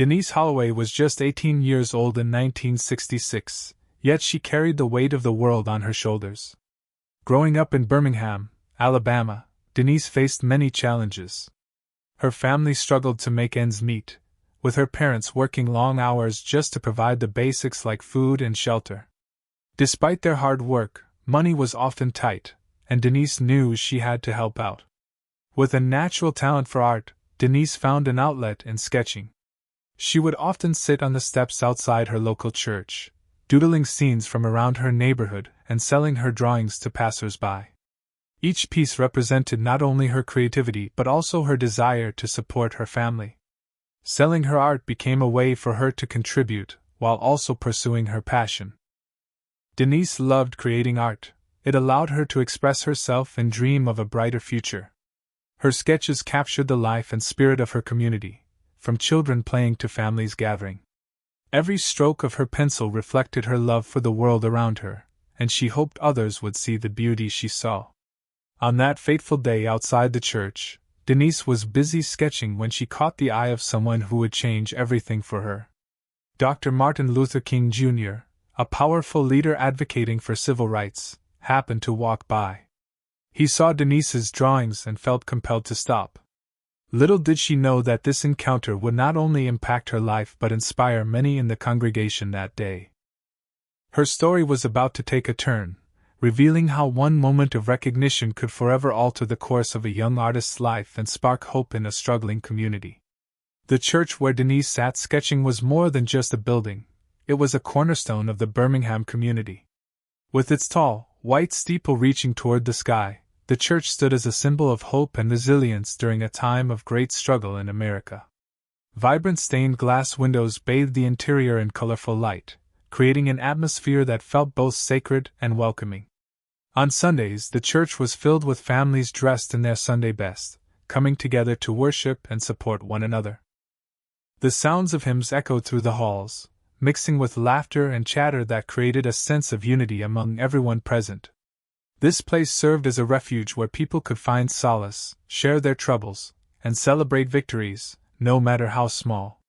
Denise Holloway was just 18 years old in 1966, yet she carried the weight of the world on her shoulders. Growing up in Birmingham, Alabama, Denise faced many challenges. Her family struggled to make ends meet, with her parents working long hours just to provide the basics like food and shelter. Despite their hard work, money was often tight, and Denise knew she had to help out. With a natural talent for art, Denise found an outlet in sketching. She would often sit on the steps outside her local church, doodling scenes from around her neighborhood and selling her drawings to passers-by. Each piece represented not only her creativity but also her desire to support her family. Selling her art became a way for her to contribute, while also pursuing her passion. Denise loved creating art. It allowed her to express herself and dream of a brighter future. Her sketches captured the life and spirit of her community, from children playing to families gathering. Every stroke of her pencil reflected her love for the world around her, and she hoped others would see the beauty she saw. On that fateful day outside the church, Denise was busy sketching when she caught the eye of someone who would change everything for her. Dr. Martin Luther King Jr., a powerful leader advocating for civil rights, happened to walk by. He saw Denise's drawings and felt compelled to stop. Little did she know that this encounter would not only impact her life but inspire many in the congregation that day. Her story was about to take a turn, revealing how one moment of recognition could forever alter the course of a young artist's life and spark hope in a struggling community. The church where Denise sat sketching was more than just a building, it was a cornerstone of the Birmingham community. With its tall, white steeple reaching toward the sky, the church stood as a symbol of hope and resilience during a time of great struggle in America. Vibrant stained glass windows bathed the interior in colorful light, creating an atmosphere that felt both sacred and welcoming. On Sundays, the church was filled with families dressed in their Sunday best, coming together to worship and support one another. The sounds of hymns echoed through the halls, mixing with laughter and chatter that created a sense of unity among everyone present. This place served as a refuge where people could find solace, share their troubles, and celebrate victories, no matter how small.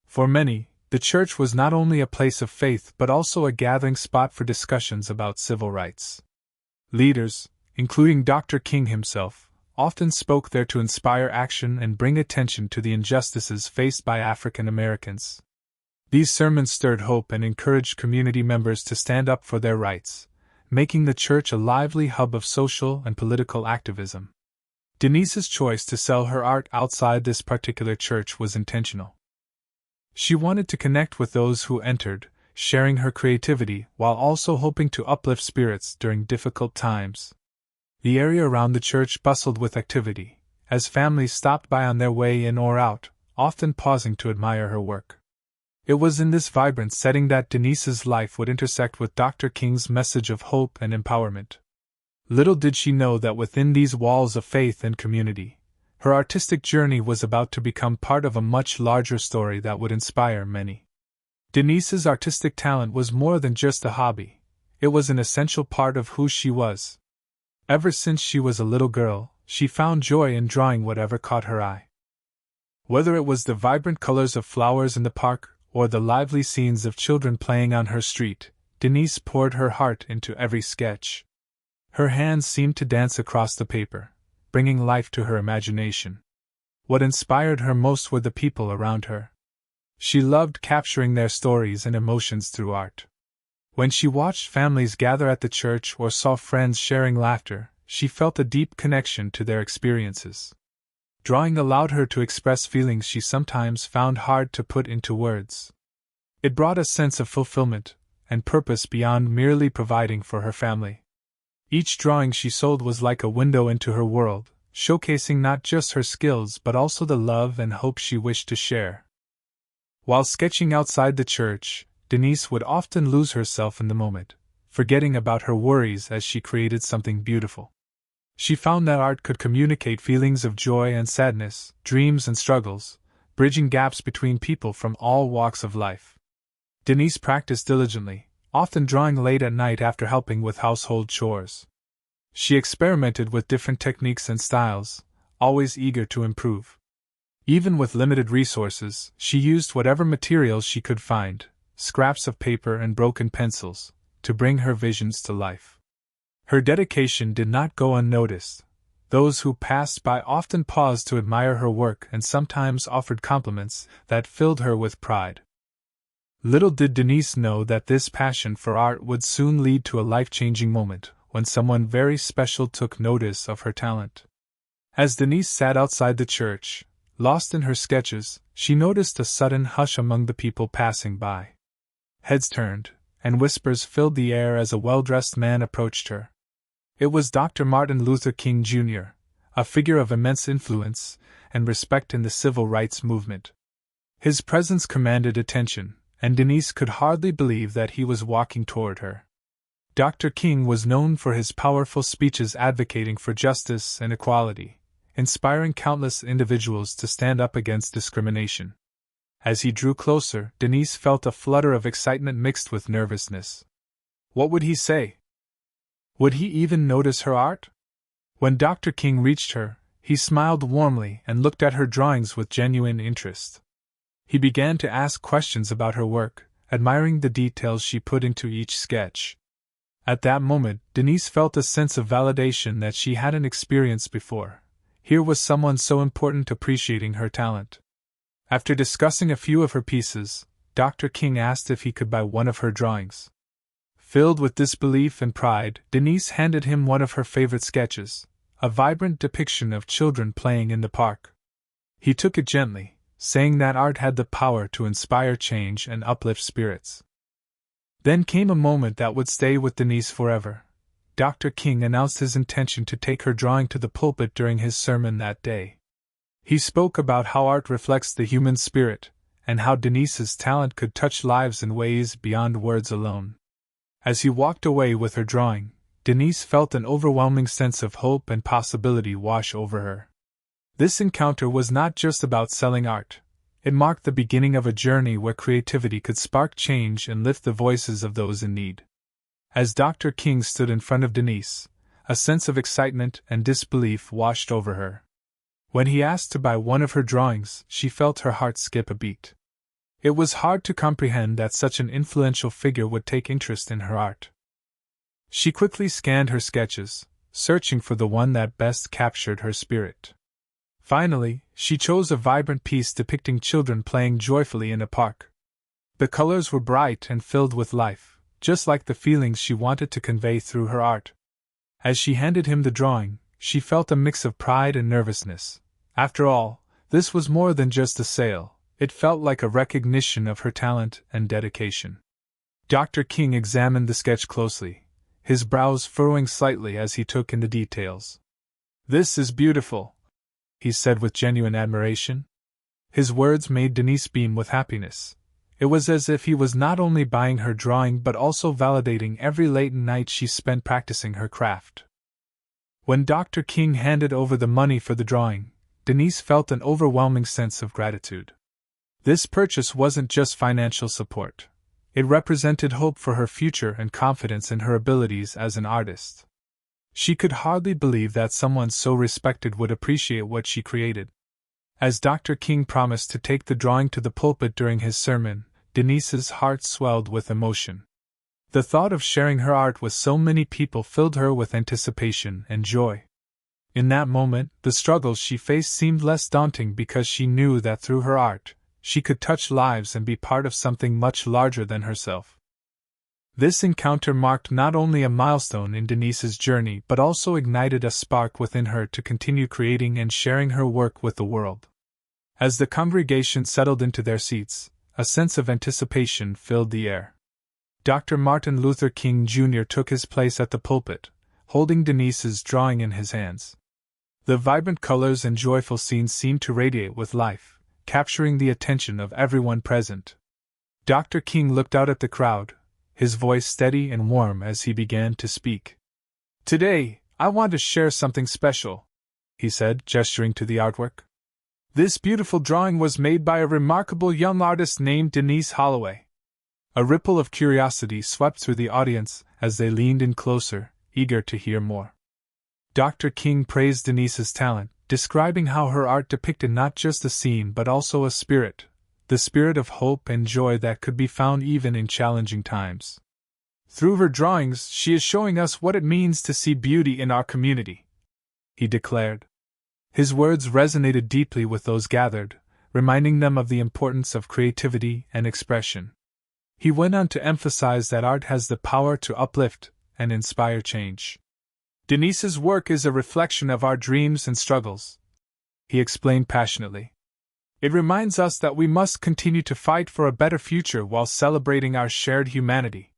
For many, the church was not only a place of faith but also a gathering spot for discussions about civil rights. Leaders, including Dr. King himself, often spoke there to inspire action and bring attention to the injustices faced by African Americans. These sermons stirred hope and encouraged community members to stand up for their rights, making the church a lively hub of social and political activism. Denise's choice to sell her art outside this particular church was intentional. She wanted to connect with those who entered, sharing her creativity while also hoping to uplift spirits during difficult times. The area around the church bustled with activity, as families stopped by on their way in or out, often pausing to admire her work. It was in this vibrant setting that Denise's life would intersect with Dr. King's message of hope and empowerment. Little did she know that within these walls of faith and community, her artistic journey was about to become part of a much larger story that would inspire many. Denise's artistic talent was more than just a hobby, it was an essential part of who she was. Ever since she was a little girl, she found joy in drawing whatever caught her eye. Whether it was the vibrant colors of flowers in the park, or the lively scenes of children playing on her street, Denise poured her heart into every sketch. Her hands seemed to dance across the paper, bringing life to her imagination. What inspired her most were the people around her. She loved capturing their stories and emotions through art. When she watched families gather at the church or saw friends sharing laughter, she felt a deep connection to their experiences. Drawing allowed her to express feelings she sometimes found hard to put into words. It brought a sense of fulfillment and purpose beyond merely providing for her family. Each drawing she sold was like a window into her world, showcasing not just her skills but also the love and hope she wished to share. While sketching outside the church, Denise would often lose herself in the moment, forgetting about her worries as she created something beautiful. She found that art could communicate feelings of joy and sadness, dreams and struggles, bridging gaps between people from all walks of life. Denise practiced diligently, often drawing late at night after helping with household chores. She experimented with different techniques and styles, always eager to improve. Even with limited resources, she used whatever materials she could find, scraps of paper and broken pencils, to bring her visions to life. Her dedication did not go unnoticed. Those who passed by often paused to admire her work and sometimes offered compliments that filled her with pride. Little did Denise know that this passion for art would soon lead to a life-changing moment when someone very special took notice of her talent. As Denise sat outside the church, lost in her sketches, she noticed a sudden hush among the people passing by. Heads turned, and whispers filled the air as a well-dressed man approached her. It was Dr. Martin Luther King Jr., a figure of immense influence and respect in the civil rights movement. His presence commanded attention, and Denise could hardly believe that he was walking toward her. Dr. King was known for his powerful speeches advocating for justice and equality, inspiring countless individuals to stand up against discrimination. As he drew closer, Denise felt a flutter of excitement mixed with nervousness. What would he say? Would he even notice her art? When Dr. King reached her, he smiled warmly and looked at her drawings with genuine interest. He began to ask questions about her work, admiring the details she put into each sketch. At that moment, Denise felt a sense of validation that she hadn't experienced before. Here was someone so important appreciating her talent. After discussing a few of her pieces, Dr. King asked if he could buy one of her drawings. Filled with disbelief and pride, Denise handed him one of her favorite sketches, a vibrant depiction of children playing in the park. He took it gently, saying that art had the power to inspire change and uplift spirits. Then came a moment that would stay with Denise forever. Dr. King announced his intention to take her drawing to the pulpit during his sermon that day. He spoke about how art reflects the human spirit, and how Denise's talent could touch lives in ways beyond words alone. As he walked away with her drawing, Denise felt an overwhelming sense of hope and possibility wash over her. This encounter was not just about selling art. It marked the beginning of a journey where creativity could spark change and lift the voices of those in need. As Dr. King stood in front of Denise, a sense of excitement and disbelief washed over her. When he asked to buy one of her drawings, she felt her heart skip a beat. It was hard to comprehend that such an influential figure would take interest in her art. She quickly scanned her sketches, searching for the one that best captured her spirit. Finally, she chose a vibrant piece depicting children playing joyfully in a park. The colors were bright and filled with life, just like the feelings she wanted to convey through her art. As she handed him the drawing, she felt a mix of pride and nervousness. After all, this was more than just a sale. It felt like a recognition of her talent and dedication. Dr. King examined the sketch closely, his brows furrowing slightly as he took in the details. "This is beautiful," he said with genuine admiration. His words made Denise beam with happiness. It was as if he was not only buying her drawing but also validating every late night she spent practicing her craft. When Dr. King handed over the money for the drawing, Denise felt an overwhelming sense of gratitude. This purchase wasn't just financial support. It represented hope for her future and confidence in her abilities as an artist. She could hardly believe that someone so respected would appreciate what she created. As Dr. King promised to take the drawing to the pulpit during his sermon, Denise's heart swelled with emotion. The thought of sharing her art with so many people filled her with anticipation and joy. In that moment, the struggles she faced seemed less daunting because she knew that through her art, she could touch lives and be part of something much larger than herself. This encounter marked not only a milestone in Denise's journey but also ignited a spark within her to continue creating and sharing her work with the world. As the congregation settled into their seats, a sense of anticipation filled the air. Dr. Martin Luther King Jr. took his place at the pulpit, holding Denise's drawing in his hands. The vibrant colors and joyful scenes seemed to radiate with life, capturing the attention of everyone present. Dr. King looked out at the crowd, his voice steady and warm as he began to speak. "Today, I want to share something special," he said, gesturing to the artwork. "This beautiful drawing was made by a remarkable young artist named Denise Holloway." A ripple of curiosity swept through the audience as they leaned in closer, eager to hear more. Dr. King praised Denise's talent, describing how her art depicted not just a scene but also a spirit, the spirit of hope and joy that could be found even in challenging times. Through her drawings, she is showing us what it means to see beauty in our community, he declared. His words resonated deeply with those gathered, reminding them of the importance of creativity and expression. He went on to emphasize that art has the power to uplift and inspire change. Denise's work is a reflection of our dreams and struggles, he explained passionately. It reminds us that we must continue to fight for a better future while celebrating our shared humanity.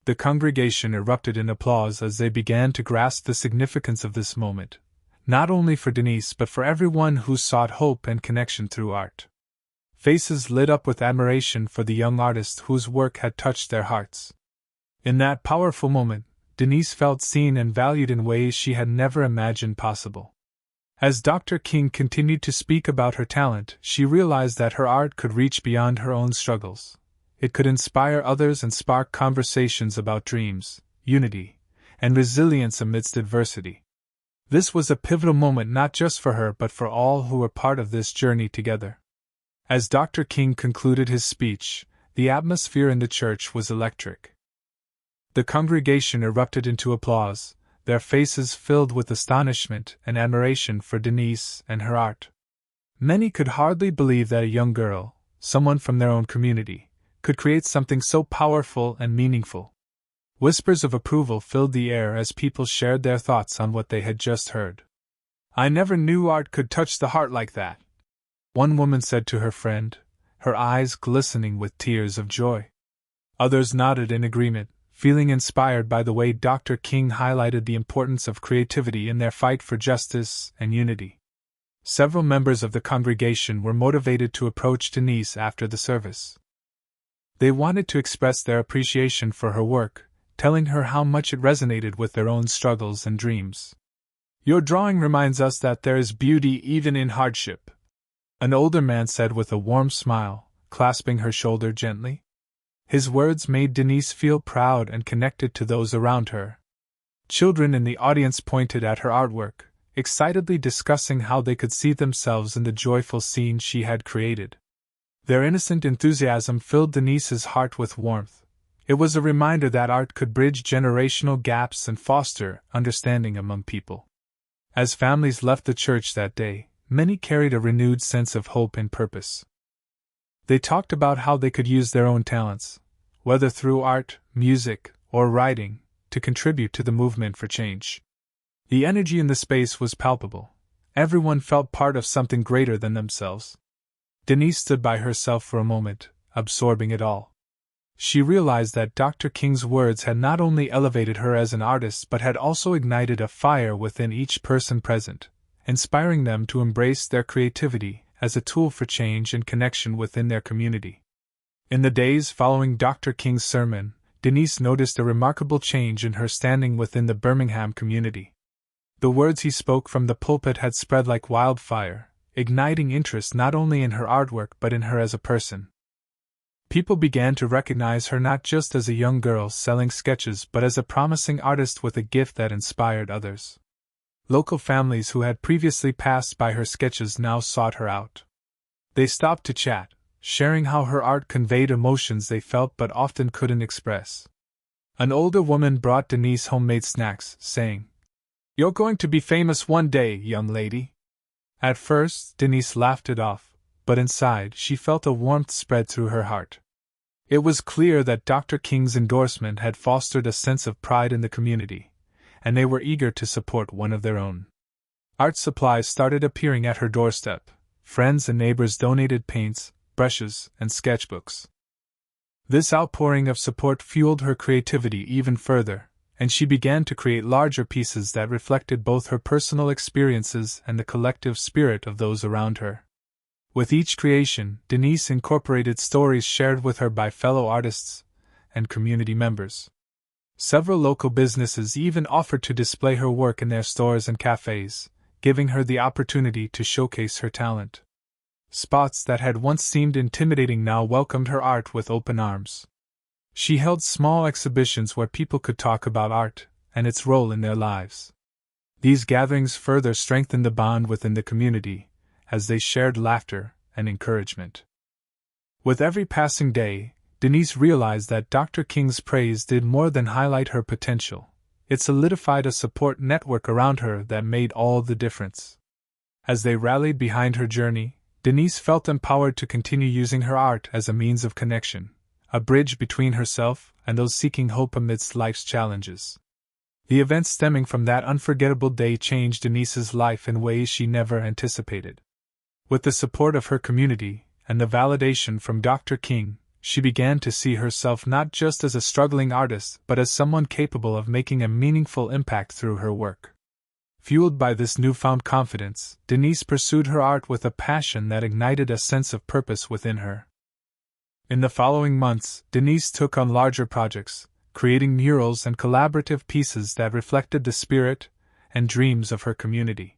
The congregation erupted in applause as they began to grasp the significance of this moment, not only for Denise but for everyone who sought hope and connection through art. Faces lit up with admiration for the young artist whose work had touched their hearts. In that powerful moment, Denise felt seen and valued in ways she had never imagined possible. As Dr. King continued to speak about her talent, she realized that her art could reach beyond her own struggles. It could inspire others and spark conversations about dreams, unity, and resilience amidst adversity. This was a pivotal moment not just for her but for all who were part of this journey together. As Dr. King concluded his speech, the atmosphere in the church was electric. The congregation erupted into applause, their faces filled with astonishment and admiration for Denise and her art. Many could hardly believe that a young girl, someone from their own community, could create something so powerful and meaningful. Whispers of approval filled the air as people shared their thoughts on what they had just heard. "I never knew art could touch the heart like that," one woman said to her friend, her eyes glistening with tears of joy. Others nodded in agreement, feeling inspired by the way Dr. King highlighted the importance of creativity in their fight for justice and unity. Several members of the congregation were motivated to approach Denise after the service. They wanted to express their appreciation for her work, telling her how much it resonated with their own struggles and dreams. "Your drawing reminds us that there is beauty even in hardship," an older man said with a warm smile, clasping her shoulder gently. His words made Denise feel proud and connected to those around her. Children in the audience pointed at her artwork, excitedly discussing how they could see themselves in the joyful scene she had created. Their innocent enthusiasm filled Denise's heart with warmth. It was a reminder that art could bridge generational gaps and foster understanding among people. As families left the church that day, many carried a renewed sense of hope and purpose. They talked about how they could use their own talents, whether through art, music, or writing, to contribute to the movement for change. The energy in the space was palpable. Everyone felt part of something greater than themselves. Denise stood by herself for a moment, absorbing it all. She realized that Dr. King's words had not only elevated her as an artist but had also ignited a fire within each person present, inspiring them to embrace their creativity as a tool for change and connection within their community. In the days following Dr. King's sermon, Denise noticed a remarkable change in her standing within the Birmingham community. The words he spoke from the pulpit had spread like wildfire, igniting interest not only in her artwork but in her as a person. People began to recognize her not just as a young girl selling sketches but as a promising artist with a gift that inspired others. Local families who had previously passed by her sketches now sought her out. They stopped to chat, sharing how her art conveyed emotions they felt but often couldn't express. An older woman brought Denise homemade snacks, saying, "You're going to be famous one day, young lady." At first, Denise laughed it off, but inside she felt a warmth spread through her heart. It was clear that Dr. King's endorsement had fostered a sense of pride in the community, and they were eager to support one of their own. Art supplies started appearing at her doorstep. Friends and neighbors donated paints, brushes, and sketchbooks. This outpouring of support fueled her creativity even further, and she began to create larger pieces that reflected both her personal experiences and the collective spirit of those around her. With each creation, Denise incorporated stories shared with her by fellow artists and community members. Several local businesses even offered to display her work in their stores and cafes, giving her the opportunity to showcase her talent. Spots that had once seemed intimidating now welcomed her art with open arms. She held small exhibitions where people could talk about art and its role in their lives. These gatherings further strengthened the bond within the community, as they shared laughter and encouragement. With every passing day, Denise realized that Dr. King's praise did more than highlight her potential. It solidified a support network around her that made all the difference. As they rallied behind her journey, Denise felt empowered to continue using her art as a means of connection, a bridge between herself and those seeking hope amidst life's challenges. The events stemming from that unforgettable day changed Denise's life in ways she never anticipated. With the support of her community and the validation from Dr. King, she began to see herself not just as a struggling artist but as someone capable of making a meaningful impact through her work. Fueled by this newfound confidence, Denise pursued her art with a passion that ignited a sense of purpose within her. In the following months, Denise took on larger projects, creating murals and collaborative pieces that reflected the spirit and dreams of her community.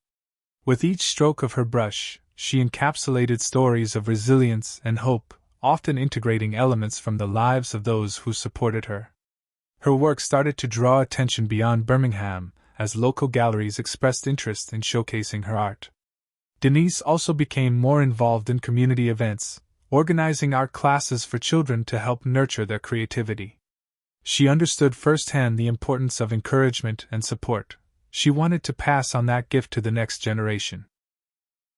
With each stroke of her brush, she encapsulated stories of resilience and hope, often integrating elements from the lives of those who supported her. Her work started to draw attention beyond Birmingham, as local galleries expressed interest in showcasing her art. Denise also became more involved in community events, organizing art classes for children to help nurture their creativity. She understood firsthand the importance of encouragement and support. She wanted to pass on that gift to the next generation.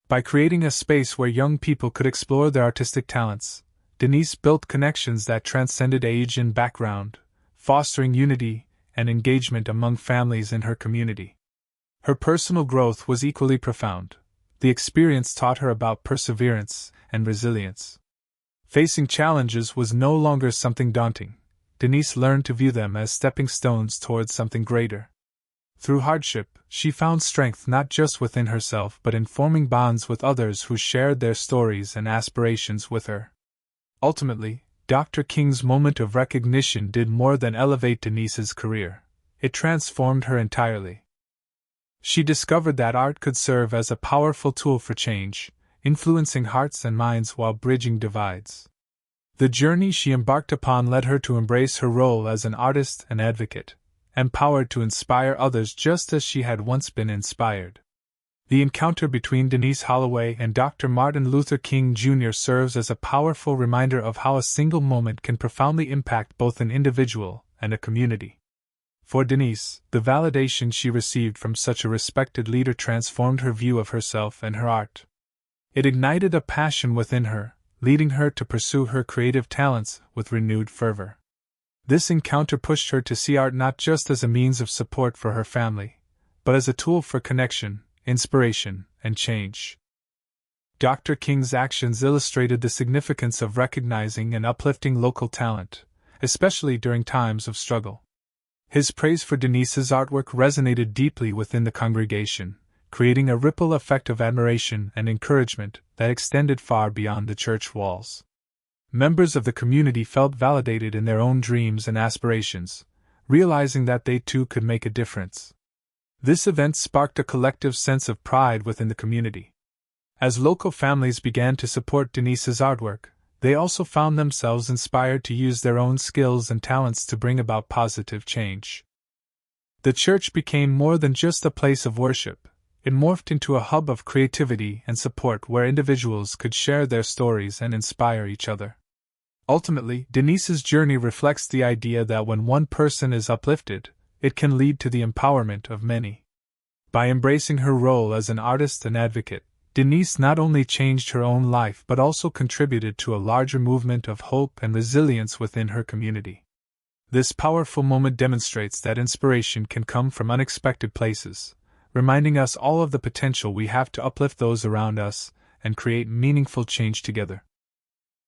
By creating a space where young people could explore their artistic talents, Denise built connections that transcended age and background, fostering unity and engagement among families in her community. Her personal growth was equally profound. The experience taught her about perseverance and resilience. Facing challenges was no longer something daunting. Denise learned to view them as stepping stones towards something greater. Through hardship, she found strength not just within herself but in forming bonds with others who shared their stories and aspirations with her. Ultimately, Dr. King's moment of recognition did more than elevate Denise's career. It transformed her entirely. She discovered that art could serve as a powerful tool for change, influencing hearts and minds while bridging divides. The journey she embarked upon led her to embrace her role as an artist and advocate, empowered to inspire others just as she had once been inspired. The encounter between Denise Holloway and Dr. Martin Luther King Jr. serves as a powerful reminder of how a single moment can profoundly impact both an individual and a community. For Denise, the validation she received from such a respected leader transformed her view of herself and her art. It ignited a passion within her, leading her to pursue her creative talents with renewed fervor. This encounter pushed her to see art not just as a means of support for her family, but as a tool for connection, inspiration, and change. Dr. King's actions illustrated the significance of recognizing and uplifting local talent, especially during times of struggle. His praise for Denise's artwork resonated deeply within the congregation, creating a ripple effect of admiration and encouragement that extended far beyond the church walls. Members of the community felt validated in their own dreams and aspirations, realizing that they too could make a difference. This event sparked a collective sense of pride within the community. As local families began to support Denise's artwork, they also found themselves inspired to use their own skills and talents to bring about positive change. The church became more than just a place of worship. It morphed into a hub of creativity and support where individuals could share their stories and inspire each other. Ultimately, Denise's journey reflects the idea that when one person is uplifted, it can lead to the empowerment of many. By embracing her role as an artist and advocate, Denise not only changed her own life but also contributed to a larger movement of hope and resilience within her community. This powerful moment demonstrates that inspiration can come from unexpected places, reminding us all of the potential we have to uplift those around us and create meaningful change together.